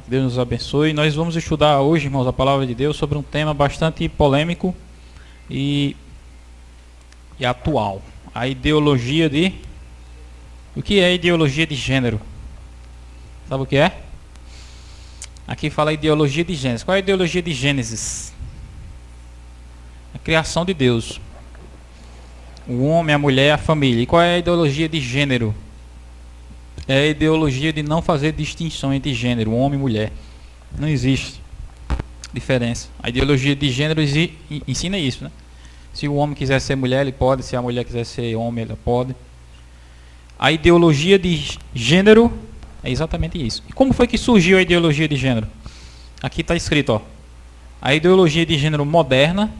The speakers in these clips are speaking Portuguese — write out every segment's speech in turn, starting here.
Deus nos abençoe. Nós vamos estudar hoje, irmãos, a palavra de Deus sobre um tema bastante polêmico e atual. A ideologia de... O que é a ideologia de gênero? Sabe o que é? Aqui fala ideologia de Gênesis. Qual é a ideologia de Gênesis? A criação de Deus. O homem, a mulher, a família. E qual é a ideologia de gênero? É a ideologia de não fazer distinção entre gênero, homem e mulher. Não existe diferença. A ideologia de gênero ensina isso, né? Se o homem quiser ser mulher, ele pode. Se a mulher quiser ser homem, ela pode. A ideologia de gênero é exatamente isso. E como foi que surgiu a ideologia de gênero? Aqui está escrito, ó. A ideologia de gênero moderna.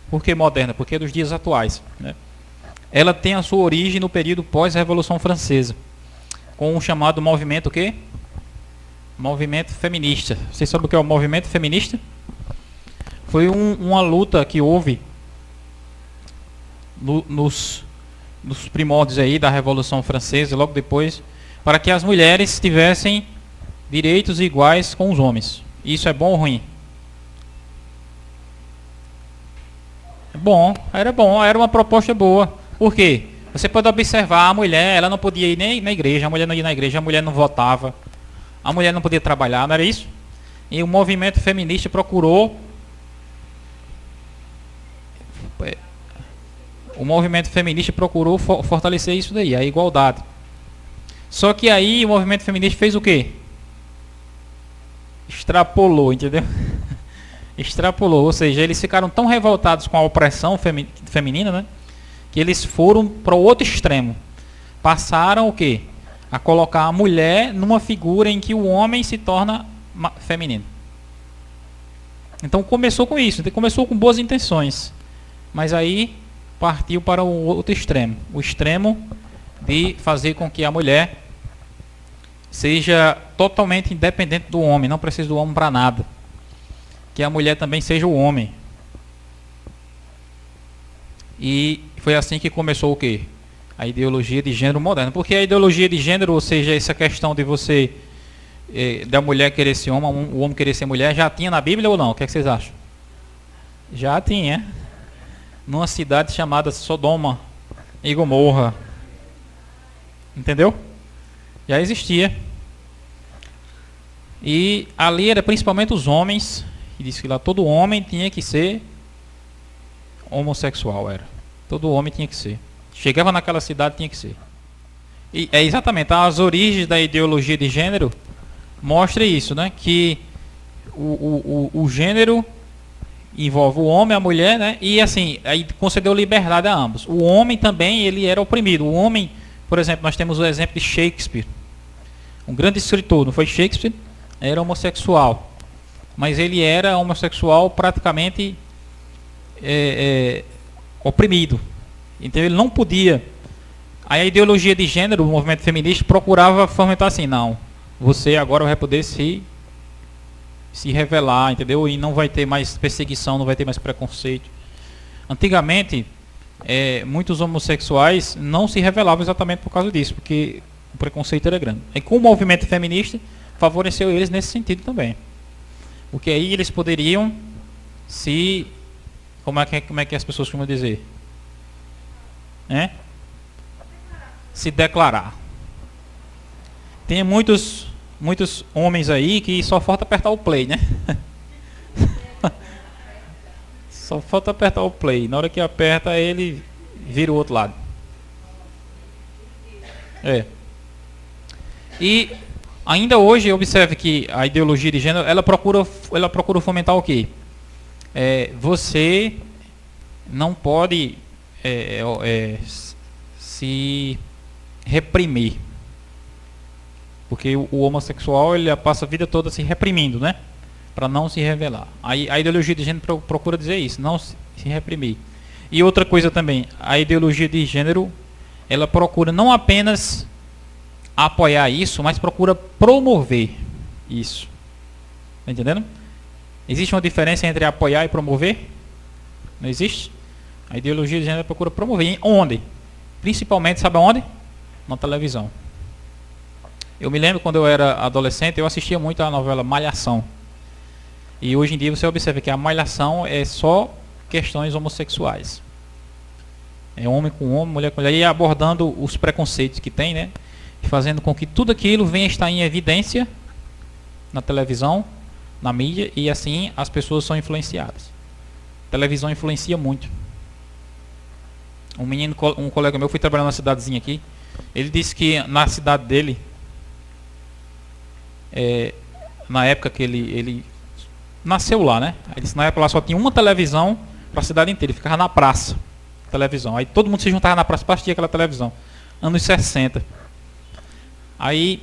Por que moderna? Porque é dos dias atuais, né? Ela tem a sua origem no período pós-Revolução Francesa, com o chamado movimento o quê? Movimento feminista. Vocês sabem o que é o movimento feminista? Foi uma luta que houve nos primórdios aí da Revolução Francesa, logo depois, para que as mulheres tivessem direitos iguais com os homens. Isso é bom ou ruim? Bom, era uma proposta boa. Por quê? Você pode observar, a mulher, ela não podia ir nem na igreja, a mulher não ia na igreja, a mulher não votava, a mulher não podia trabalhar, não era isso? E o movimento feminista procurou fortalecer isso daí, a igualdade. Só que aí o movimento feminista fez o quê? Extrapolou, entendeu? Extrapolou, ou seja, eles ficaram tão revoltados com a opressão feminina, né, que eles foram para o outro extremo. Passaram o quê? A colocar a mulher numa figura em que o homem se torna feminino. Então começou com isso, começou com boas intenções, mas aí partiu para o outro extremo, o extremo de fazer com que a mulher seja totalmente independente do homem, não precisa do homem para nada. Que a mulher também seja o homem. E foi assim que começou o quê? A ideologia de gênero moderna. Porque a ideologia de gênero, ou seja, essa questão de você, da mulher querer ser homem, o homem querer ser mulher, já tinha na Bíblia ou não? O que é que vocês acham? Já tinha. Numa cidade chamada Sodoma e Gomorra. Entendeu? Já existia. E ali era principalmente os homens. E disse que lá todo homem tinha que ser homossexual, era. Todo homem tinha que ser. Chegava naquela cidade, tinha que ser. E é exatamente, as origens da ideologia de gênero mostra isso, né? Que o gênero envolve o homem, a mulher, né? E assim, aí concedeu liberdade a ambos. O homem também, ele era oprimido. O homem, por exemplo, nós temos o exemplo de Shakespeare. Um grande escritor, não foi Shakespeare? Era homossexual. Mas ele era homossexual praticamente oprimido. Então ele não podia. Aí a ideologia de gênero, o movimento feminista, procurava fomentar assim, não, você agora vai poder se revelar, entendeu? E não vai ter mais perseguição, não vai ter mais preconceito. Antigamente, muitos homossexuais não se revelavam exatamente por causa disso, porque o preconceito era grande. E com o movimento feminista, favoreceu eles nesse sentido também. Porque aí eles poderiam como é que as pessoas costumam dizer? Se declarar. Tem muitos homens aí que só falta apertar o play, né? Só falta apertar o play. Na hora que aperta, ele vira o outro lado. E ainda hoje, observe que a ideologia de gênero, ela procura fomentar o quê? Você não pode se reprimir. Porque o homossexual, ele passa a vida toda se reprimindo, né? Para não se revelar. Aí a ideologia de gênero procura dizer isso, não se reprimir. E outra coisa também, a ideologia de gênero, ela procura não apenas apoiar isso, mas procura promover isso. Tá entendendo? Existe uma diferença entre apoiar e promover? Não existe? A ideologia de gênero procura promover. Onde? Principalmente, sabe onde? Na televisão. Eu me lembro quando eu era adolescente, eu assistia muito a novela Malhação. E hoje em dia você observa que a Malhação é só questões homossexuais. É homem com homem, mulher com mulher, e abordando os preconceitos que tem, né? Fazendo com que tudo aquilo venha estar em evidência na televisão, na mídia, e assim as pessoas são influenciadas. A televisão influencia muito. Um colega meu foi trabalhar numa cidadezinha aqui. Ele disse que na cidade dele, na época que ele nasceu lá, né? Ele disse, na época lá só tinha uma televisão para a cidade inteira. Ele ficava na praça, televisão. Aí todo mundo se juntava na praça para assistir aquela televisão. Anos 60. Aí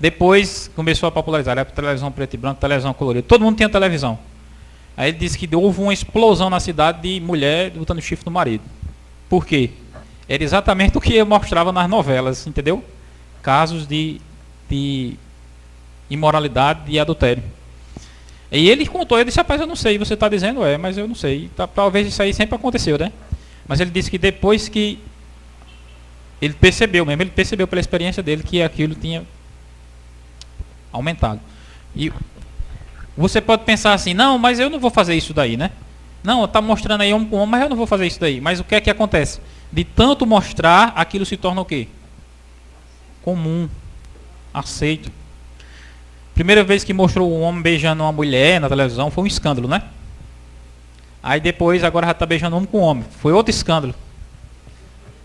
depois começou a popularizar. Era televisão preto e branco, televisão colorida. Todo mundo tinha televisão. Aí ele disse que houve uma explosão na cidade de mulher botando chifre no marido. Por quê? Era exatamente o que eu mostrava nas novelas, entendeu? Casos de imoralidade e adultério. E ele contou, ele disse, rapaz, eu não sei, você está dizendo, mas eu não sei. Talvez isso aí sempre aconteceu, né? Mas ele disse que depois que ele percebeu pela experiência dele que aquilo tinha aumentado. E você pode pensar assim, não, mas eu não vou fazer isso daí, né? Não, está mostrando aí homem com homem, mas eu não vou fazer isso daí. Mas o que é que acontece? De tanto mostrar, aquilo se torna o quê? Comum, aceito. Primeira vez que mostrou um homem beijando uma mulher na televisão foi um escândalo, né? Aí depois, agora já está beijando homem com homem. Foi outro escândalo.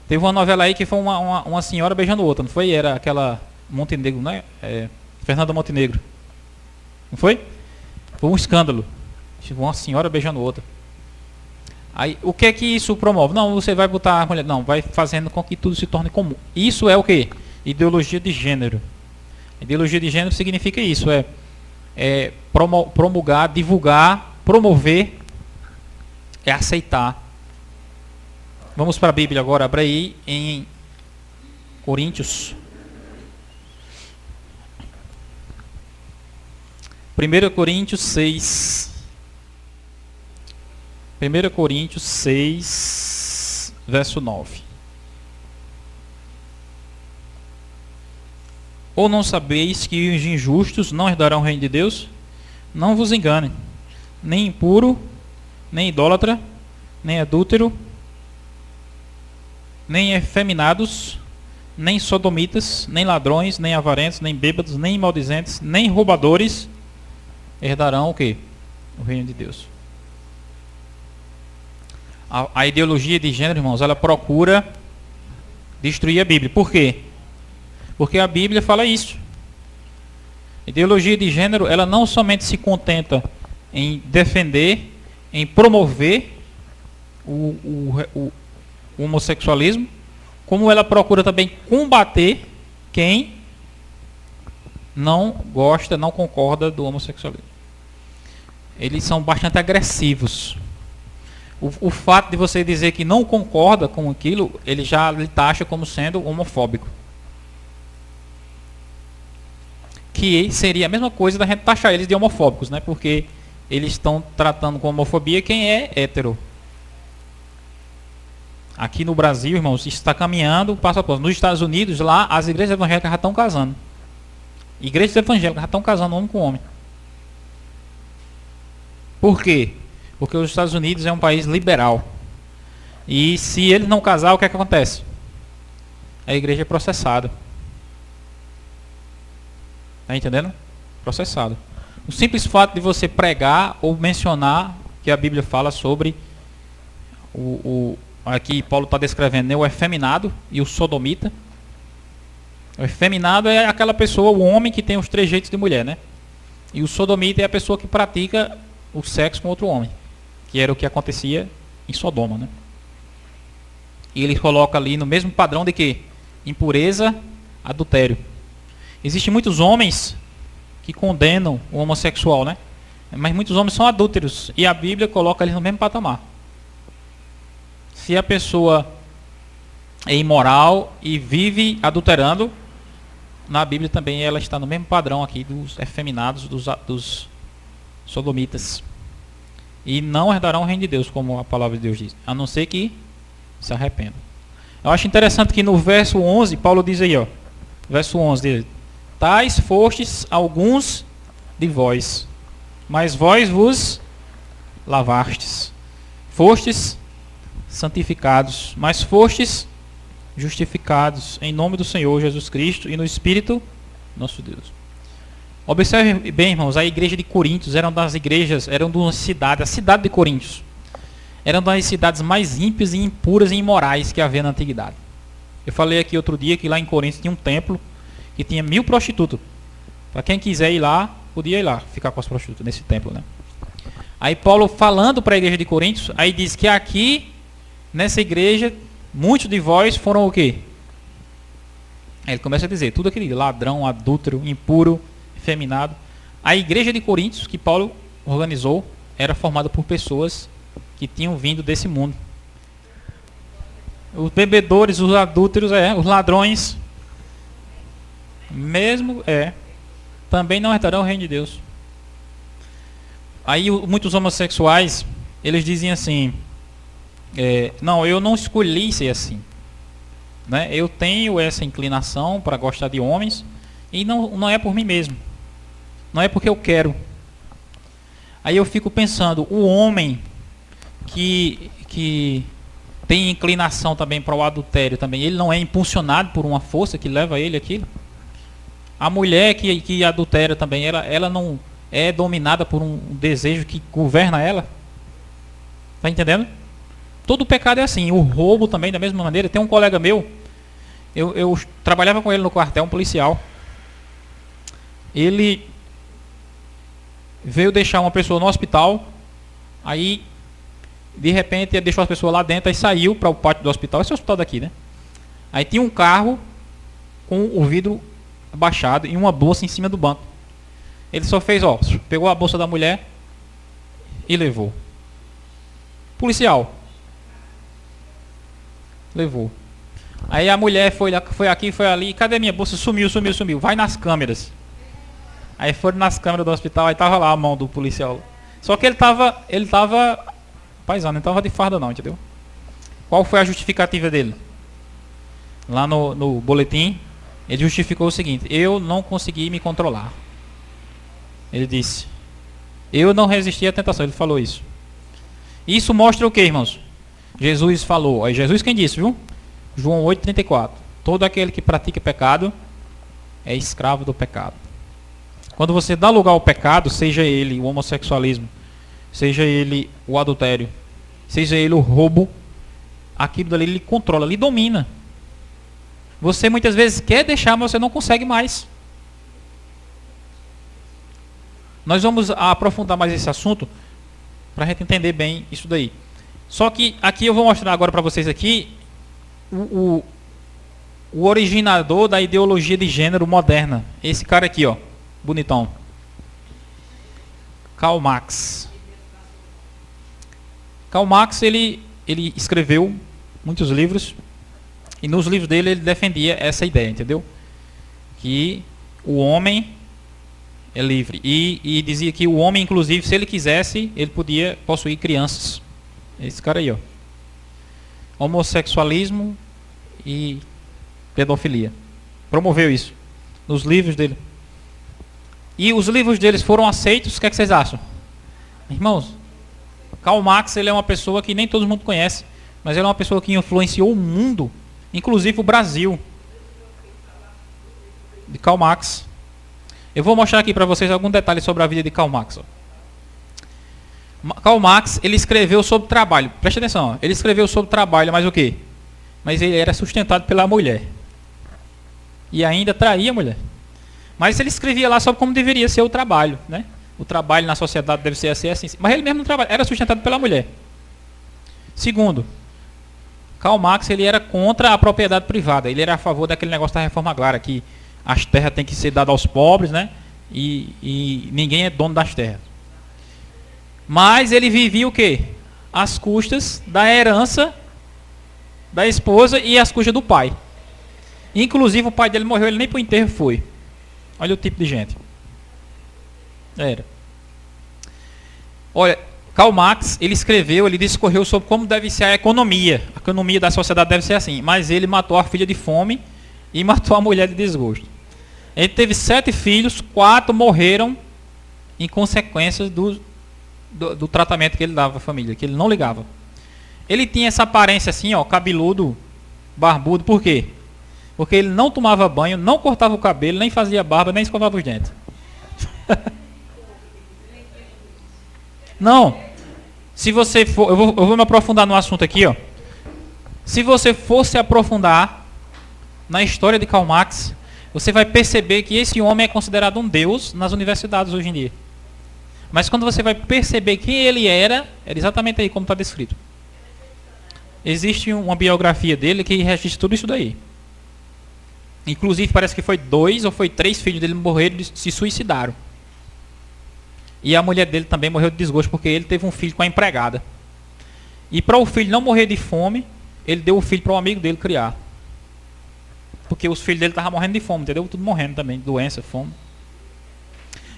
Teve uma novela aí que foi uma senhora beijando outra, não foi? Era aquela Montenegro, né? Fernanda Montenegro. Não foi? Foi um escândalo. Uma senhora beijando outra. Aí, o que é que isso promove? Não, você vai botar a mulher. Não, vai fazendo com que tudo se torne comum. Isso é o quê? Ideologia de gênero. Ideologia de gênero significa isso. Promulgar, divulgar, promover, é aceitar. Vamos para a Bíblia agora. Abra aí em Coríntios. 1 Coríntios 6. 1 Coríntios 6, verso 9. Ou não sabeis que os injustos não herdarão o reino de Deus? Não vos engane. Nem impuro, nem idólatra, nem adúltero, nem efeminados, nem sodomitas, nem ladrões, nem avarentos, nem bêbados, nem maldizentes, nem roubadores herdarão o quê? O reino de Deus. A ideologia de gênero, irmãos, ela procura destruir a Bíblia. Por quê? Porque a Bíblia fala isso. A ideologia de gênero, ela não somente se contenta em defender, em promover o homossexualismo, como ela procura também combater quem não gosta, não concorda do homossexualismo. Eles são bastante agressivos. O fato de você dizer que não concorda com aquilo, ele já lhe taxa como sendo homofóbico. Que seria a mesma coisa da gente taxar eles de homofóbicos, né? Porque eles estão tratando com homofobia quem é hétero. Aqui no Brasil, irmãos, isso está caminhando passo a passo. Nos Estados Unidos, lá, as igrejas evangélicas já estão casando. Igrejas evangélicas já estão casando homem com homem. Por quê? Porque os Estados Unidos é um país liberal. E se ele não casar, o que é que acontece? A igreja é processada. Está entendendo? Processado. O simples fato de você pregar ou mencionar que a Bíblia fala sobre aqui Paulo está descrevendo, né, o efeminado e o sodomita. O efeminado é aquela pessoa, o homem que tem os trejeitos de mulher, né? E o sodomita é a pessoa que pratica o sexo com outro homem, que era o que acontecia em Sodoma, né? E ele coloca ali no mesmo padrão de quê? Impureza, adultério. Existem muitos homens que condenam o homossexual, né? Mas muitos homens são adúlteros e a Bíblia coloca eles no mesmo patamar. Se a pessoa é imoral e vive adulterando, na Bíblia também ela está no mesmo padrão aqui dos efeminados, dos sodomitas. E não herdarão o reino de Deus, como a palavra de Deus diz, a não ser que se arrependam. Eu acho interessante que no verso 11, Paulo diz aí, ó, verso 11 dele, tais fostes alguns de vós, mas vós vos lavastes, fostes santificados, mas fostes justificados em nome do Senhor Jesus Cristo e no Espírito nosso Deus. Observe bem, irmãos, a igreja de Coríntios eram de uma cidade, a cidade de Coríntios, eram das cidades mais ímpias e impuras e imorais que havia na antiguidade. Eu falei aqui outro dia que lá em Coríntios tinha um templo que tinha 1000 prostitutas. Para quem quiser ir lá, podia ir lá, ficar com as prostitutas nesse templo, né? Aí Paulo falando para a igreja de Coríntios, aí diz que aqui, nessa igreja, muitos de vós foram o quê? Aí ele começa a dizer, tudo aquele ladrão, adúltero, impuro, efeminado. A igreja de Coríntios, que Paulo organizou, era formada por pessoas que tinham vindo desse mundo. Os bebedores, os adúlteros, os ladrões, mesmo, também não herdarão o reino de Deus. Aí muitos homossexuais, eles dizem assim, não, eu não escolhi ser assim, né? Eu tenho essa inclinação para gostar de homens e não é por mim mesmo, não é porque eu quero. Aí eu fico pensando, o homem que tem inclinação também para o adultério também, ele não é impulsionado por uma força que leva ele aquilo? A mulher que adultera também, ela não é dominada por um desejo que governa ela? Tá entendendo? Todo pecado é assim. O roubo também da mesma maneira. Tem um colega meu, eu trabalhava com ele no quartel, um policial. Ele veio deixar uma pessoa no hospital, aí de repente ele deixou as pessoas lá dentro e saiu para o pátio do hospital. Esse é o hospital daqui, né? Aí tinha um carro com o vidro abaixado e uma bolsa em cima do banco. Ele só fez, pegou a bolsa da mulher e levou. Policial. Levou. Aí a mulher foi aqui, foi ali. Cadê minha bolsa? Sumiu. Vai nas câmeras. Aí foram nas câmeras do hospital, aí tava lá a mão do policial. Só que ele tava paisano, não tava de farda não, entendeu? Qual foi a justificativa dele? Lá no boletim, ele justificou o seguinte: eu não consegui me controlar. Ele disse, eu não resisti à tentação. Ele falou isso. Isso mostra o que, irmãos? Jesus falou. É Jesus quem disse, viu? João 8,34. Todo aquele que pratica pecado é escravo do pecado. Quando você dá lugar ao pecado, seja ele o homossexualismo, seja ele o adultério, seja ele o roubo, aquilo dali ele controla, ele domina. Você muitas vezes quer deixar, mas você não consegue mais. Nós vamos aprofundar mais esse assunto para a gente entender bem isso daí. Só que aqui eu vou mostrar agora para vocês aqui o originador da ideologia de gênero moderna. Esse cara aqui, bonitão. Karl Marx. Karl Marx, ele escreveu muitos livros e nos livros dele ele defendia essa ideia, entendeu? Que o homem é livre. E dizia que o homem, inclusive, se ele quisesse, ele podia possuir crianças. Esse cara aí, homossexualismo e pedofilia. Promoveu isso nos livros dele. E os livros deles foram aceitos. O que é que vocês acham? Irmãos, Karl Marx, ele é uma pessoa que nem todo mundo conhece, mas ele é uma pessoa que influenciou o mundo, inclusive o Brasil. De Karl Marx. Eu vou mostrar aqui para vocês algum detalhe sobre a vida de Karl Marx. Karl Marx, ele escreveu sobre trabalho. Preste atenção, ele escreveu sobre trabalho, mas o quê? Mas ele era sustentado pela mulher. E ainda traía a mulher. Mas ele escrevia lá sobre como deveria ser o trabalho, né? O trabalho na sociedade deve ser assim. Mas ele mesmo não trabalha, era sustentado pela mulher. Segundo, Karl Marx, ele era contra a propriedade privada. Ele era a favor daquele negócio da reforma agrária, que as terras têm que ser dadas aos pobres, né? E ninguém é dono das terras. Mas ele vivia o quê? Às custas da herança da esposa e às custas do pai. Inclusive o pai dele morreu, ele nem para o enterro foi. Olha o tipo de gente. Era. Olha, Karl Marx, ele discorreu sobre como deve ser a economia. A economia da sociedade deve ser assim. Mas ele matou a filha de fome e matou a mulher de desgosto. Ele teve 7 filhos, 4 morreram em consequência do tratamento que ele dava à família, que ele não ligava. Ele tinha essa aparência assim, ó, cabeludo, barbudo, por quê? Porque ele não tomava banho, não cortava o cabelo, nem fazia barba, nem escovava os dentes. Não. Se você for, eu vou me aprofundar no assunto aqui, ó. Se você for se aprofundar na história de Karl Marx, você vai perceber que esse homem é considerado um deus nas universidades hoje em dia. Mas quando você vai perceber quem ele era exatamente aí como está descrito. Existe uma biografia dele que registra tudo isso daí. Inclusive parece que foi 2 ou foi 3 filhos dele morreram, se suicidaram. E a mulher dele também morreu de desgosto porque ele teve um filho com a empregada. E para o filho não morrer de fome, ele deu o filho para um amigo dele criar. Porque os filhos dele estavam morrendo de fome, entendeu? Tudo morrendo também, doença, fome.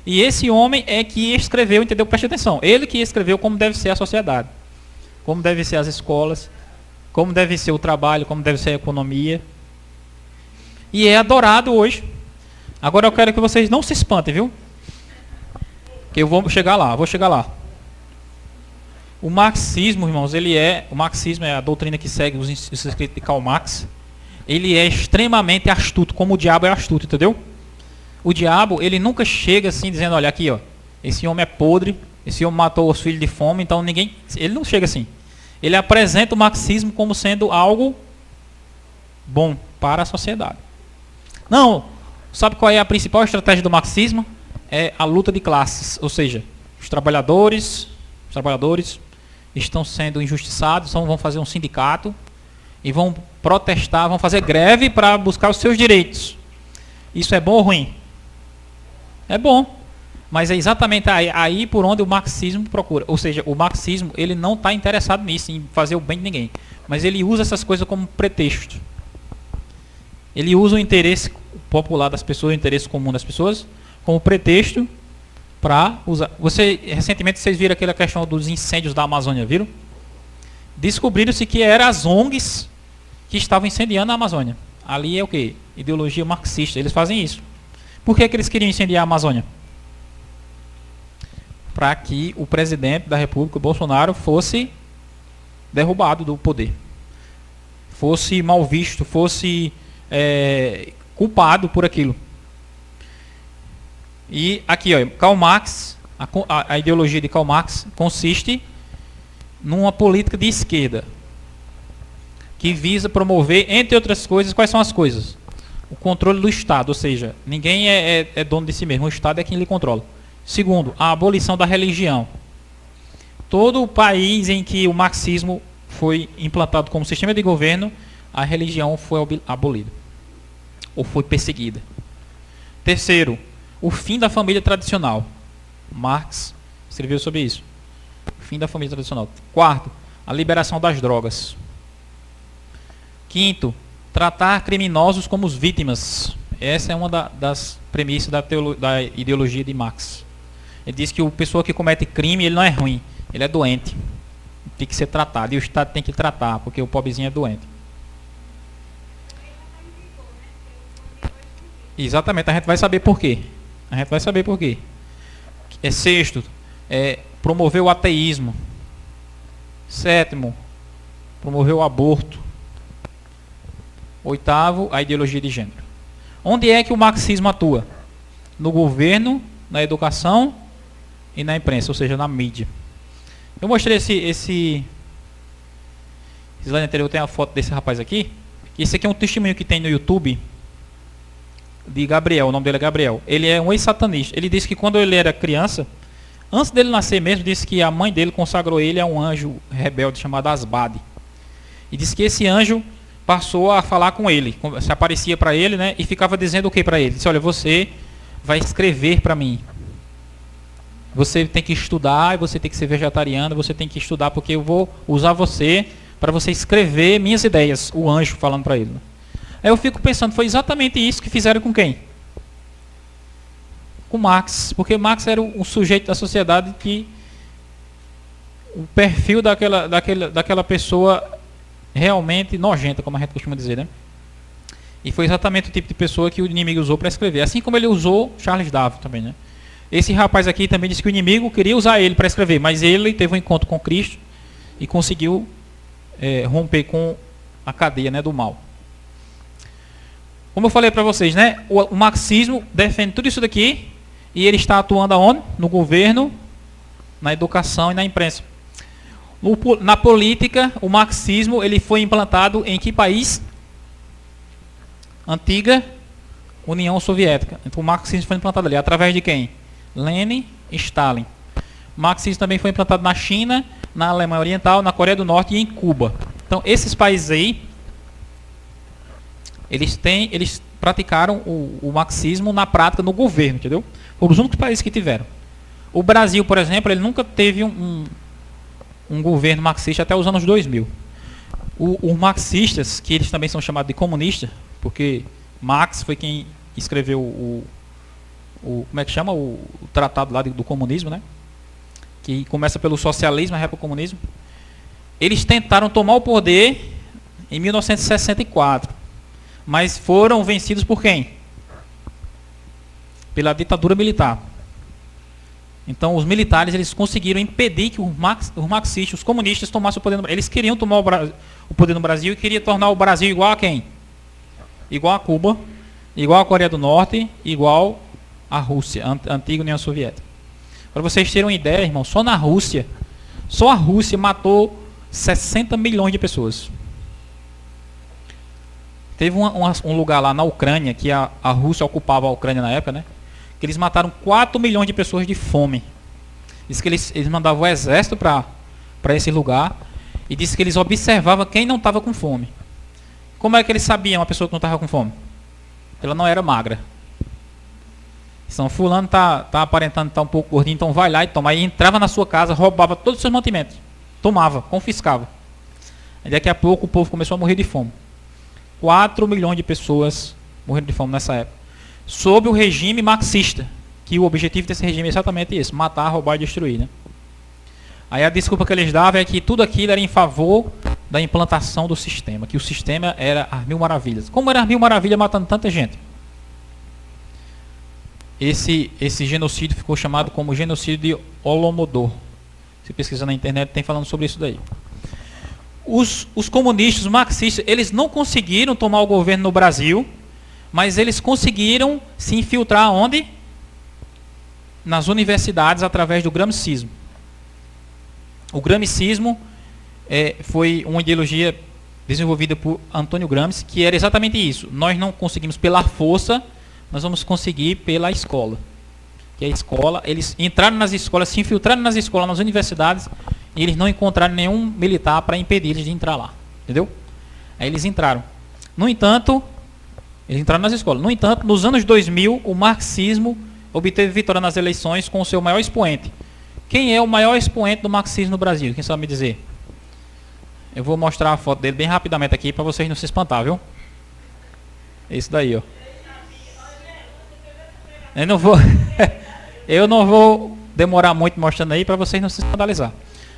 E esse homem é que escreveu, entendeu? Preste atenção. Ele que escreveu como deve ser a sociedade. Como deve ser as escolas. Como deve ser o trabalho, como deve ser a economia. E é adorado hoje. Agora eu quero que vocês não se espantem, viu? Que eu vou chegar lá, O marxismo, irmãos, o marxismo é a doutrina que segue os escritos de Karl Marx. Ele é extremamente astuto, como o diabo é astuto, entendeu? O diabo, ele nunca chega assim dizendo, olha aqui, ó, esse homem é podre, esse homem matou os filhos de fome, então ninguém, ele não chega assim. Ele apresenta o marxismo como sendo algo bom para a sociedade. Não, sabe qual é a principal estratégia do marxismo? É a luta de classes, ou seja, os trabalhadores estão sendo injustiçados, então vão fazer um sindicato e vão protestar, vão fazer greve para buscar os seus direitos. Isso é bom ou ruim? É bom, mas é exatamente aí por onde o marxismo procura. Ou seja, o marxismo ele não está interessado nisso, em fazer o bem de ninguém, mas ele usa essas coisas como pretexto. Ele usa o interesse popular das pessoas, o interesse comum das pessoas, como pretexto para usar. Recentemente vocês viram aquela questão dos incêndios da Amazônia, viram? Descobriram-se que eram as ONGs que estavam incendiando a Amazônia. Ali é o quê? Ideologia marxista. Eles fazem isso. Por que eles queriam incendiar a Amazônia? Para que o presidente da República, o Bolsonaro, fosse derrubado do poder. Fosse mal visto, fosse culpado por aquilo. E aqui, ó, Karl Marx, a ideologia de Karl Marx consiste numa política de esquerda que visa promover, entre outras coisas, quais são as coisas? O controle do Estado, ou seja, ninguém é dono de si mesmo, o Estado é quem lhe controla. Segundo, a abolição da religião. Todo o país em que o marxismo foi implantado como sistema de governo, a religião foi abolida ou foi perseguida. Terceiro, o fim da família tradicional. Marx escreveu sobre isso. O fim da família tradicional. Quarto, a liberação das drogas. Quinto, tratar criminosos como vítimas. Essa é uma das premissas da ideologia de Marx. Ele diz que a pessoa que comete crime, ele não é ruim, ele é doente. Tem que ser tratado, e o Estado tem que tratar, porque o pobrezinho é doente. Exatamente, a gente vai saber por quê. Sexto, promover o ateísmo. Sétimo, promover o aborto. Oitavo, a ideologia de gênero. Onde é que o marxismo atua? No governo, na educação e na imprensa, ou seja, na mídia. Eu mostrei esse slide anterior, tem a foto desse rapaz aqui. Esse aqui é um testemunho que tem no YouTube de Gabriel, o nome dele é Gabriel. Ele é um ex-satanista. Ele disse que quando ele era criança, antes dele nascer mesmo, disse que a mãe dele consagrou ele a um anjo rebelde chamado Asbade. E disse que esse anjo passou a falar com ele, se aparecia para ele, né, e ficava dizendo o que para ele? Disse, olha, você vai escrever para mim. Você tem que estudar, você tem que ser vegetariano, você tem que estudar porque eu vou usar você para você escrever minhas ideias. O anjo falando para ele. Aí eu fico pensando, foi exatamente isso que fizeram com quem? Com Marx. Porque Marx era um sujeito da sociedade que o perfil daquela pessoa realmente nojenta, como a gente costuma dizer, né? E foi exatamente o tipo de pessoa que o inimigo usou para escrever. Assim como ele usou Charles Darwin também, né? Esse rapaz aqui também disse que o inimigo queria usar ele para escrever, mas ele teve um encontro com Cristo e conseguiu romper com a cadeia, né, do mal. Como eu falei para vocês, né, o marxismo defende tudo isso daqui e ele está atuando aonde? No governo, na educação e na imprensa. Na política, o marxismo ele foi implantado em que país? Antiga União Soviética. Então o marxismo foi implantado ali. Através de quem? Lenin e Stalin. O marxismo também foi implantado na China, na Alemanha Oriental, na Coreia do Norte e em Cuba. Então esses países aí, eles praticaram o marxismo na prática no governo, entendeu? Foram os únicos países que tiveram. O Brasil, por exemplo, ele nunca teve um governo marxista até os anos 2000. Os marxistas, que eles também são chamados de comunistas, porque Marx foi quem escreveu como é que chama? O tratado lá do comunismo, né? Que começa pelo socialismo e vai para o comunismo. Eles tentaram tomar o poder em 1964, mas foram vencidos por quem? Pela ditadura militar. Então os militares eles conseguiram impedir que os marxistas, os comunistas tomassem o poder no Brasil. Eles queriam tomar o poder no Brasil e queriam tornar o Brasil igual a quem? Igual a Cuba, igual a Coreia do Norte, igual a Rússia, a antiga União Soviética. Para vocês terem uma ideia, irmão, só a Rússia matou 60 milhões de pessoas. Teve um lugar lá na Ucrânia, que a Rússia ocupava a Ucrânia na época, né? Que eles mataram 4 milhões de pessoas de fome. Diz que eles mandavam o exército para esse lugar e disse que eles observavam quem não estava com fome. Como é que eles sabiam a pessoa que não estava com fome? Ela não era magra. Então fulano tá aparentando estar um pouco gordinho, então vai lá e toma. Aí entrava na sua casa, roubava todos os seus mantimentos. Tomava, confiscava. Aí daqui a pouco o povo começou a morrer de fome. 4 milhões de pessoas morreram de fome nessa época. Sob o regime marxista, que o objetivo desse regime é exatamente esse, matar, roubar e destruir, né? Aí a desculpa que eles davam é que tudo aquilo era em favor da implantação do sistema, que o sistema era as mil maravilhas. Como era as mil maravilhas matando tanta gente? Esse genocídio ficou chamado como genocídio de Holodomor. Se pesquisar na internet tem falando sobre isso daí. Os comunistas, os marxistas, eles não conseguiram tomar o governo no Brasil, mas eles conseguiram se infiltrar onde? Nas universidades através do gramscismo. O gramscismo foi uma ideologia desenvolvida por Antônio Gramsci, que era exatamente isso. Nós não conseguimos pela força, nós vamos conseguir pela escola. Que a escola, eles entraram nas escolas, se infiltraram nas escolas, nas universidades, e eles não encontraram nenhum militar para impedir eles de entrar lá. Entendeu? Aí eles entraram. No entanto, eles entraram nas escolas. No entanto, nos anos 2000, o marxismo obteve vitória nas eleições com o seu maior expoente. Quem é o maior expoente do marxismo no Brasil? Quem sabe me dizer? Eu vou mostrar a foto dele bem rapidamente aqui para vocês não se espantar, viu? Esse daí, ó. Eu não vou demorar muito mostrando aí para vocês não se escandalizar.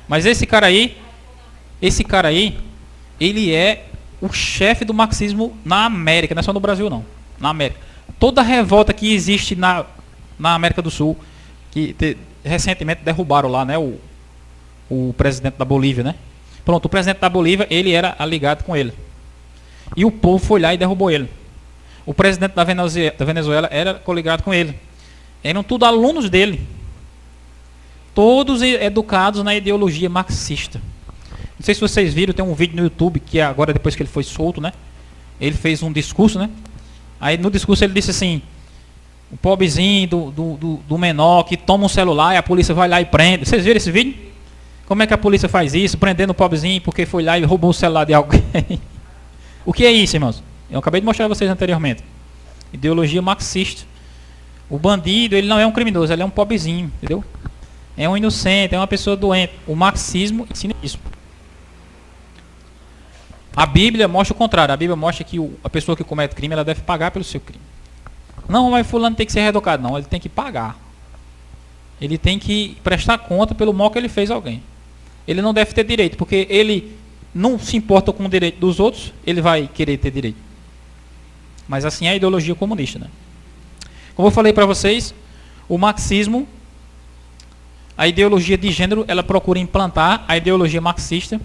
Mas esse cara aí, ele é o chefe do marxismo na América, não é só no Brasil não, na América. Toda revolta que existe na América do Sul, recentemente derrubaram lá, né, o presidente da Bolívia, né? Pronto, o presidente da Bolívia, ele era ligado com ele. E o povo foi lá e derrubou ele. O presidente da Venezuela era coligado com ele. Eram tudo alunos dele. Todos educados na ideologia marxista. Não sei se vocês viram, tem um vídeo no YouTube, que agora depois que ele foi solto, né? Ele fez um discurso, né? Aí no discurso ele disse assim, o pobrezinho do menor que toma um celular e a polícia vai lá e prende. Vocês viram esse vídeo? Como é que a polícia faz isso? Prendendo o pobrezinho porque foi lá e roubou o celular de alguém. O que é isso, irmãos? Eu acabei de mostrar a vocês anteriormente. Ideologia marxista. O bandido, ele não é um criminoso, ele é um pobrezinho, entendeu? É um inocente, é uma pessoa doente. O marxismo ensina isso. A Bíblia mostra o contrário. A Bíblia mostra que a pessoa que comete crime, ela deve pagar pelo seu crime. Não, mas fulano tem que ser reeducado. Não, ele tem que pagar. Ele tem que prestar conta pelo mal que ele fez a alguém. Ele não deve ter direito, porque ele não se importa com o direito dos outros, ele vai querer ter direito. Mas assim é a ideologia comunista, né? Como eu falei para vocês, o marxismo, a ideologia de gênero, ela procura implantar a ideologia marxista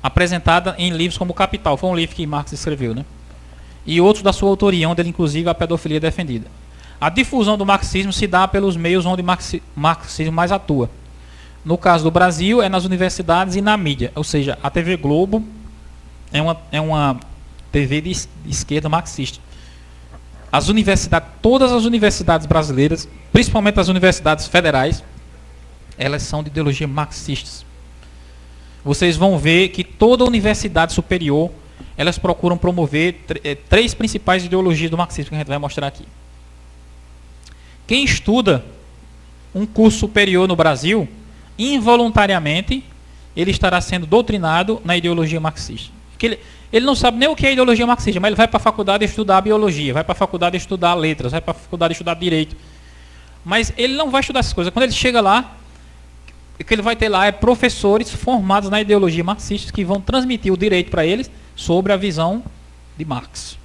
apresentada em livros como Capital, foi um livro que Marx escreveu, né? E outros da sua autoria, onde ele inclusive a pedofilia é defendida. A difusão do marxismo se dá pelos meios onde o marxismo mais atua. No caso do Brasil, é nas universidades e na mídia, ou seja, a TV Globo é uma TV de esquerda marxista. As universidades, todas as universidades brasileiras, principalmente as universidades federais, elas são de ideologia marxistas. Vocês vão ver que toda universidade superior, elas procuram promover três principais ideologias do marxismo, que a gente vai mostrar aqui. Quem estuda um curso superior no Brasil, involuntariamente, ele estará sendo doutrinado na ideologia marxista. Ele não sabe nem o que é ideologia marxista, mas ele vai para a faculdade estudar biologia, vai para a faculdade estudar letras, vai para a faculdade estudar direito. Mas ele não vai estudar essas coisas. Quando ele chega lá, o que ele vai ter lá é professores formados na ideologia marxista que vão transmitir o direito para eles sobre a visão de Marx.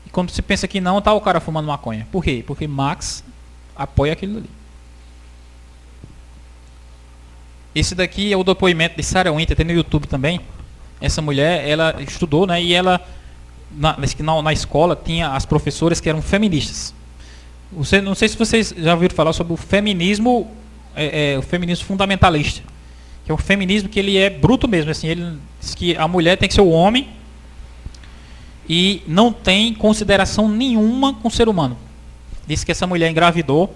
E quando se pensa que não, está o cara fumando maconha. Por quê? Porque Marx apoia aquilo ali. Esse daqui é o depoimento de Sarah Winter, tem no YouTube também. Essa mulher, ela estudou, né, e ela, na escola, tinha as professoras que eram feministas. Não sei se vocês já ouviram falar sobre o feminismo, o feminismo fundamentalista. Que é o feminismo que ele é bruto mesmo. Assim, ele diz que a mulher tem que ser o homem e não tem consideração nenhuma com o ser humano. Diz que essa mulher engravidou,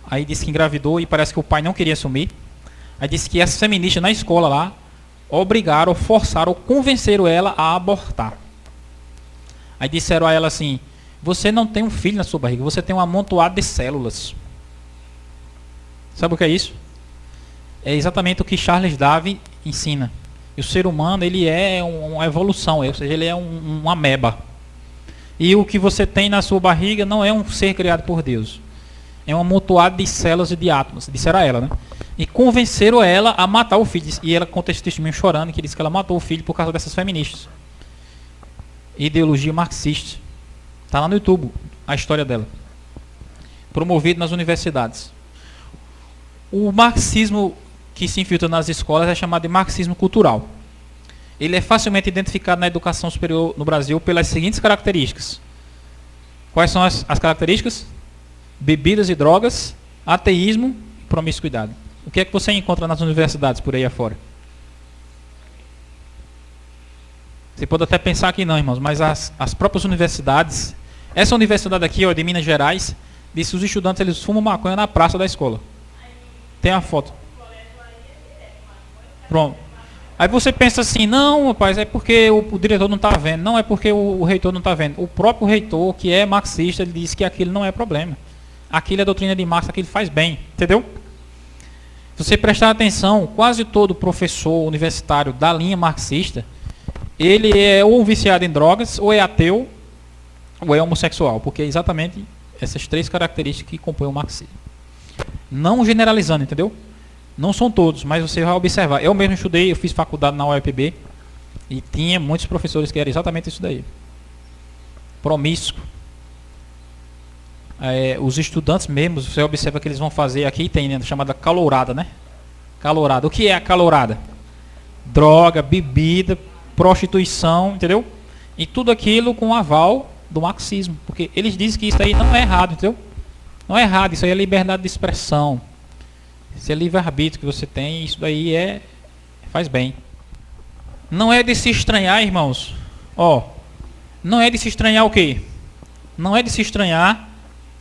aí disse que engravidou e parece que o pai não queria assumir. Aí disse que as feministas na escola lá obrigaram, forçaram, convenceram ela a abortar. Aí disseram a ela assim: você não tem um filho na sua barriga, você tem um amontoado de células. Sabe o que é isso? É exatamente o que Charles Darwin ensina. E o ser humano, ele é uma evolução, ou seja, ele é um ameba. E o que você tem na sua barriga não é um ser criado por Deus. É um amontoado de células e de átomos. Disseram a ela, né? E convenceram ela a matar o filho. E ela conta esse testemunho chorando, que diz que ela matou o filho por causa dessas feministas. Ideologia marxista. Está lá no YouTube a história dela. Promovido nas universidades. O marxismo que se infiltra nas escolas é chamado de marxismo cultural. Ele é facilmente identificado na educação superior no Brasil pelas seguintes características. Quais são as características? Bebidas e drogas, ateísmo e promiscuidade. O que é que você encontra nas universidades por aí afora? Você pode até pensar que não, irmãos, mas as próprias universidades, essa universidade aqui, ó, de Minas Gerais, diz que os estudantes eles fumam maconha na praça da escola. Tem a foto. Pronto. Aí você pensa assim, não, rapaz, é porque o diretor não está vendo. Não é porque o reitor não está vendo. O próprio reitor, que é marxista, ele diz que aquilo não é problema. Aquilo é doutrina de Marx, aquilo faz bem. Entendeu? Se você prestar atenção, quase todo professor universitário da linha marxista, ele é ou um viciado em drogas, ou é ateu, ou é homossexual. Porque é exatamente essas três características que compõem o marxismo. Não generalizando, entendeu? Não são todos, mas você vai observar. Eu mesmo estudei, eu fiz faculdade na UEPB e tinha muitos professores que eram exatamente isso daí. Promíscuo. Os estudantes mesmos, você observa que eles vão fazer aqui, tem, né, chamada calourada, né? Calourada. O que é a calourada? Droga, bebida, prostituição, entendeu? E tudo aquilo com aval do marxismo. Porque eles dizem que isso aí não é errado, entendeu? Não é errado, isso aí é liberdade de expressão. Esse é livre-arbítrio que você tem, isso daí faz bem. Não é de se estranhar, irmãos. Não é de se estranhar o quê? Não é de se estranhar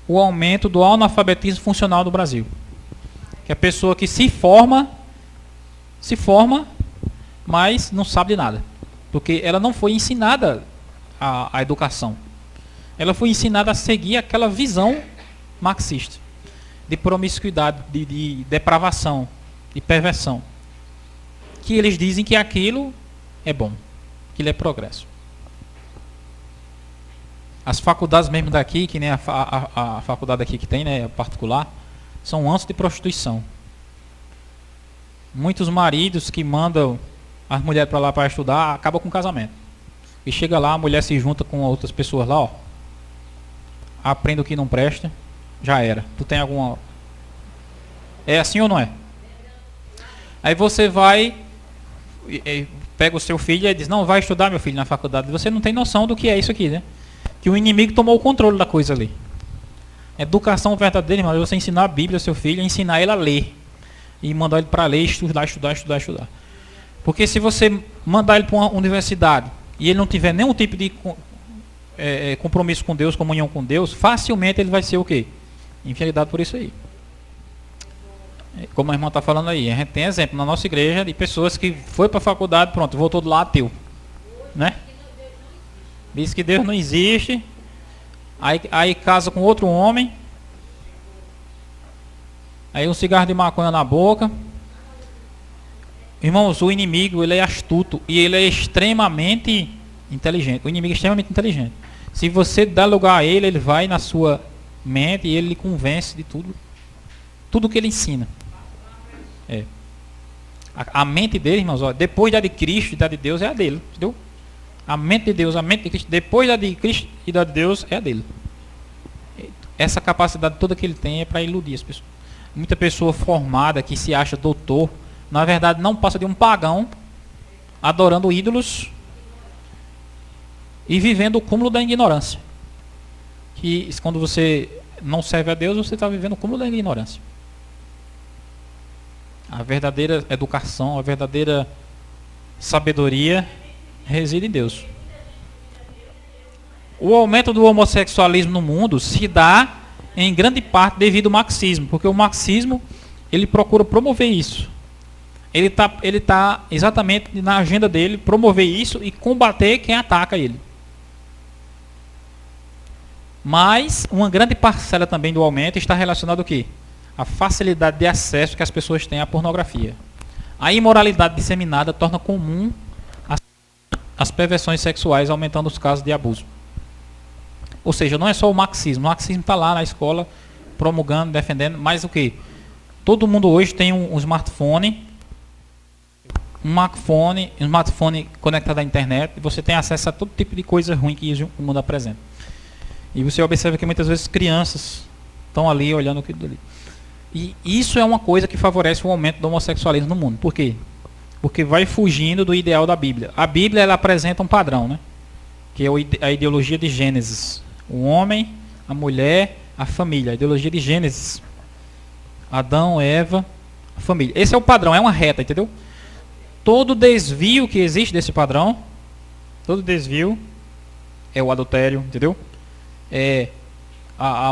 o aumento do analfabetismo funcional do Brasil. Que a pessoa que se forma, mas não sabe de nada. Porque ela não foi ensinada a educação. Ela foi ensinada a seguir aquela visão marxista. De promiscuidade, de depravação, de perversão. Que eles dizem que aquilo é bom, aquilo é progresso. As faculdades mesmo daqui, que nem a faculdade aqui que tem, né, particular, são antes de prostituição. Muitos maridos que mandam as mulheres para lá para estudar, acabam com o casamento. E chega lá, a mulher se junta com outras pessoas lá, ó. Aprende o que não presta, já era. Tu tem alguma... É assim ou não é? Aí você vai, pega o seu filho e diz, não, vai estudar, meu filho, na faculdade. Você não tem noção do que é isso aqui, né? Que o inimigo tomou o controle da coisa ali. Educação verdadeira, irmão, é você ensinar a Bíblia ao seu filho, ensinar ele a ler. E mandar ele para ler, estudar. Porque se você mandar ele para uma universidade e ele não tiver nenhum tipo de compromisso com Deus, comunhão com Deus, facilmente ele vai ser o quê? Infidelidade por isso aí. Como a irmã está falando aí, a gente tem exemplo na nossa igreja de pessoas que foi para a faculdade, pronto, voltou do lado ateu, né? Diz que Deus não existe, aí casa com outro homem, aí um cigarro de maconha na boca. Irmãos, o inimigo, ele é astuto e ele é extremamente inteligente. O inimigo é extremamente inteligente. Se você dá lugar a ele, ele vai na sua mente e ele lhe convence de tudo que ele ensina. A mente dele, irmãos, ó, depois da de Cristo e da de Deus é a dele, entendeu? A mente de Deus, a mente de Cristo, depois da de Cristo e da de Deus é a dele. Essa capacidade toda que ele tem é para iludir as pessoas. Muita pessoa formada que se acha doutor, na verdade não passa de um pagão adorando ídolos e vivendo o cúmulo da ignorância. Que quando você não serve a Deus, você está vivendo o cúmulo da ignorância. A verdadeira educação, a verdadeira sabedoria reside em Deus. O aumento do homossexualismo no mundo se dá em grande parte devido ao marxismo, porque o marxismo ele procura promover isso. Ele tá exatamente na agenda dele promover isso e combater quem ataca ele. Mas uma grande parcela também do aumento está relacionada ao quê? A facilidade de acesso que as pessoas têm à pornografia. A imoralidade disseminada torna comum as perversões sexuais, aumentando os casos de abuso. Ou seja, não é só o marxismo. O marxismo está lá na escola, promulgando, defendendo, mas o quê? Todo mundo hoje tem um smartphone conectado à internet, e você tem acesso a todo tipo de coisa ruim que o mundo apresenta. E você observa que muitas vezes crianças estão ali olhando aquilo ali. E isso é uma coisa que favorece o aumento do homossexualismo no mundo. Por quê? Porque vai fugindo do ideal da Bíblia. A Bíblia ela apresenta um padrão, né? Que é a ideologia de Gênesis. O homem, a mulher, a família. A ideologia de Gênesis. Adão, Eva, a família. Esse é o padrão, é uma reta, entendeu? Todo desvio que existe desse padrão, todo desvio é o adultério, entendeu? É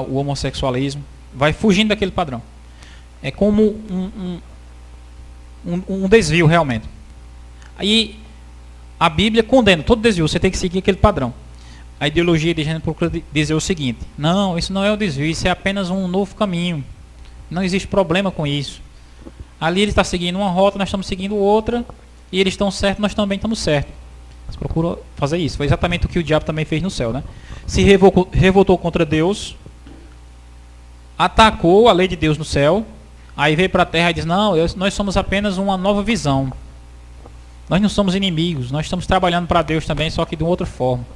o homossexualismo. Vai fugindo daquele padrão. É como um desvio realmente. Aí a Bíblia condena todo desvio, você tem que seguir aquele padrão. A ideologia de gênero procura dizer o seguinte: não, isso não é o desvio, isso é apenas um novo caminho. Não existe problema com isso. Ali ele está seguindo uma rota, nós estamos seguindo outra, e eles estão certos, nós também estamos certos. Eles procuram fazer isso. Foi exatamente o que o diabo também fez no céu, né? Se revoltou contra Deus, atacou a lei de Deus no céu, aí veio para a terra e diz: não, nós somos apenas uma nova visão. Nós não somos inimigos, nós estamos trabalhando para Deus também, só que de uma outra forma.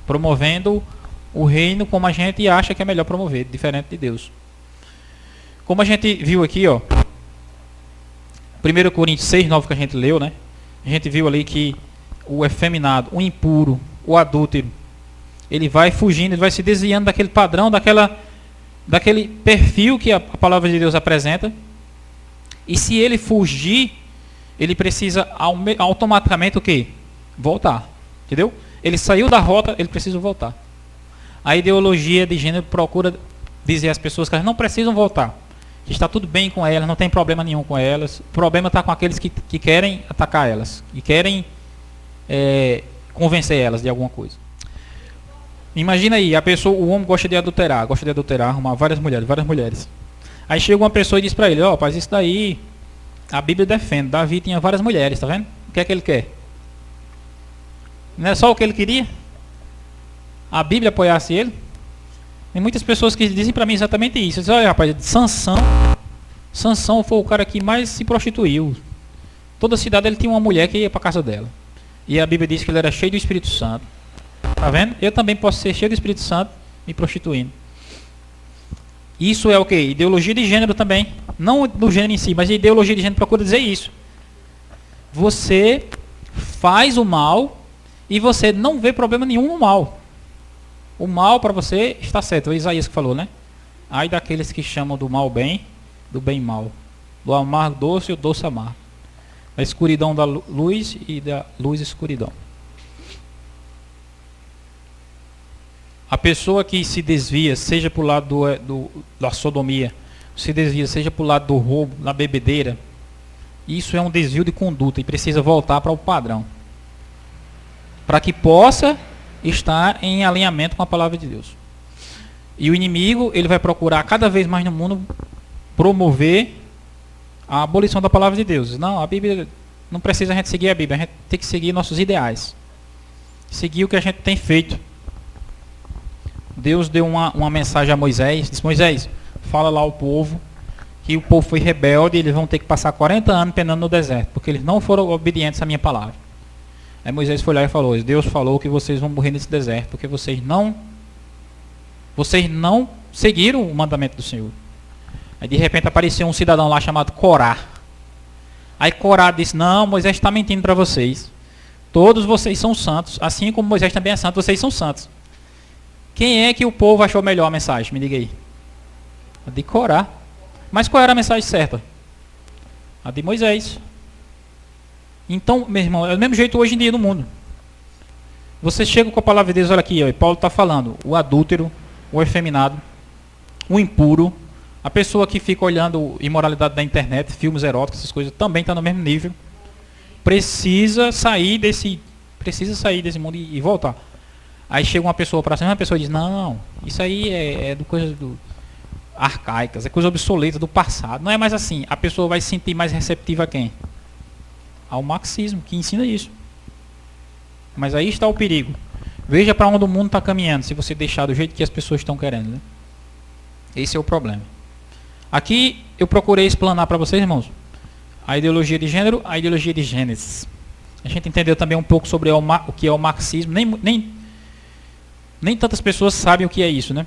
Promovendo o reino como a gente acha que é melhor promover, diferente de Deus. Como a gente viu aqui, ó, 1 Coríntios 6:9 que a gente leu, né? A gente viu ali que o efeminado, o impuro, o adúltero, ele vai fugindo, ele vai se desviando daquele padrão, daquele perfil que a palavra de Deus apresenta. E se ele fugir, ele precisa automaticamente o quê? Voltar. Entendeu? Ele saiu da rota, ele precisa voltar. A ideologia de gênero procura dizer às pessoas que elas não precisam voltar. Que está tudo bem com elas, não tem problema nenhum com elas. O problema está com aqueles que querem atacar elas. Que querem convencer elas de alguma coisa. Imagina aí, o homem gosta de adulterar, arrumar várias mulheres. Aí chega uma pessoa e diz para ele: ó, rapaz, isso daí a Bíblia defende. Davi tinha várias mulheres, tá vendo? O que é que ele quer? Não é só o que ele queria? A Bíblia apoiasse ele? Tem muitas pessoas que dizem para mim exatamente isso. Dizem: olha, rapaz, Sansão foi o cara que mais se prostituiu. Toda cidade ele tinha uma mulher que ia para casa dela. E a Bíblia diz que ele era cheio do Espírito Santo. Tá vendo? Eu também posso ser cheio do Espírito Santo me prostituindo. Isso é o quê? Ideologia de gênero também. Não do gênero em si, mas a ideologia de gênero procura dizer isso. Você faz o mal e você não vê problema nenhum no mal. O mal para você está certo. É o Isaías que falou, né? Ai daqueles que chamam do mal bem, do bem mal. Do amargo doce e o doce amargo. Da escuridão da luz e da luz escuridão. A pessoa que se desvia, seja para o lado da sodomia, se desvia, seja para o lado do roubo, da bebedeira, isso é um desvio de conduta e precisa voltar para o padrão. Para que possa estar em alinhamento com a palavra de Deus. E o inimigo, ele vai procurar cada vez mais no mundo promover a abolição da palavra de Deus. Não, a Bíblia, não precisa a gente seguir a Bíblia, a gente tem que seguir nossos ideais. Seguir o que a gente tem feito. Deus deu uma mensagem a Moisés, disse: Moisés, fala lá ao povo que o povo foi rebelde e eles vão ter que passar 40 anos penando no deserto, porque eles não foram obedientes à minha palavra. Aí Moisés foi lá e falou: Deus falou que vocês vão morrer nesse deserto, porque vocês não seguiram o mandamento do Senhor. Aí de repente apareceu um cidadão lá chamado Corá. Aí Corá disse: não, Moisés está mentindo para vocês. Todos vocês são santos, assim como Moisés também é santo, vocês são santos. Quem é que o povo achou melhor a mensagem? Me diga aí. A de Corá. Mas qual era a mensagem certa? A de Moisés. Então, meu irmão, é do mesmo jeito hoje em dia no mundo. Você chega com a palavra de Deus, olha aqui, ó, Paulo está falando, o adúltero, o efeminado, o impuro, a pessoa que fica olhando imoralidade da internet, filmes eróticos, essas coisas, também está no mesmo nível. Precisa sair desse mundo e voltar. Aí chega uma pessoa para cima, uma pessoa diz: não, isso aí é do coisa arcaicas, é coisa obsoleta do passado. Não é mais assim. A pessoa vai se sentir mais receptiva a quem? Ao marxismo, que ensina isso. Mas aí está o perigo. Veja para onde o mundo está caminhando, se você deixar do jeito que as pessoas estão querendo. Né? Esse é o problema. Aqui eu procurei explanar para vocês, irmãos, a ideologia de gênero, a ideologia de Gênesis. A gente entendeu também um pouco sobre o que é o marxismo. Nem tantas pessoas sabem o que é isso, né?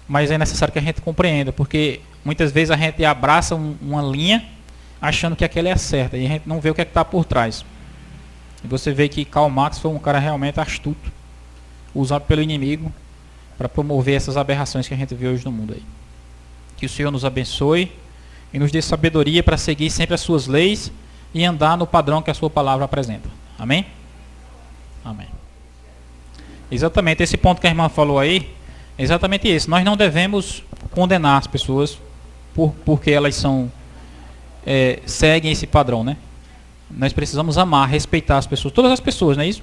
Mas é necessário que a gente compreenda, porque muitas vezes a gente abraça uma linha achando que aquela é a certa e a gente não vê o que é que está por trás. E você vê que Karl Marx foi um cara realmente astuto, usado pelo inimigo para promover essas aberrações que a gente vê hoje no mundo aí. Que o Senhor nos abençoe e nos dê sabedoria para seguir sempre as suas leis e andar no padrão que a sua palavra apresenta. Amém? Amém. Exatamente, esse ponto que a irmã falou aí, é exatamente esse. Nós não devemos condenar as pessoas porque elas seguem esse padrão, né? Nós precisamos amar, respeitar as pessoas, todas as pessoas, não é isso?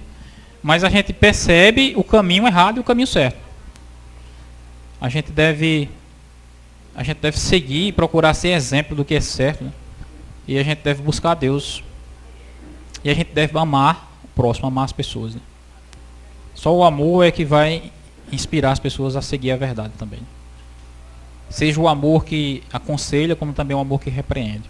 Mas a gente percebe o caminho errado e o caminho certo. A gente deve seguir e procurar ser exemplo do que é certo, né? E a gente deve buscar a Deus. E a gente deve amar o próximo, amar as pessoas, né? Só o amor é que vai inspirar as pessoas a seguir a verdade também. Seja o amor que aconselha, como também o amor que repreende.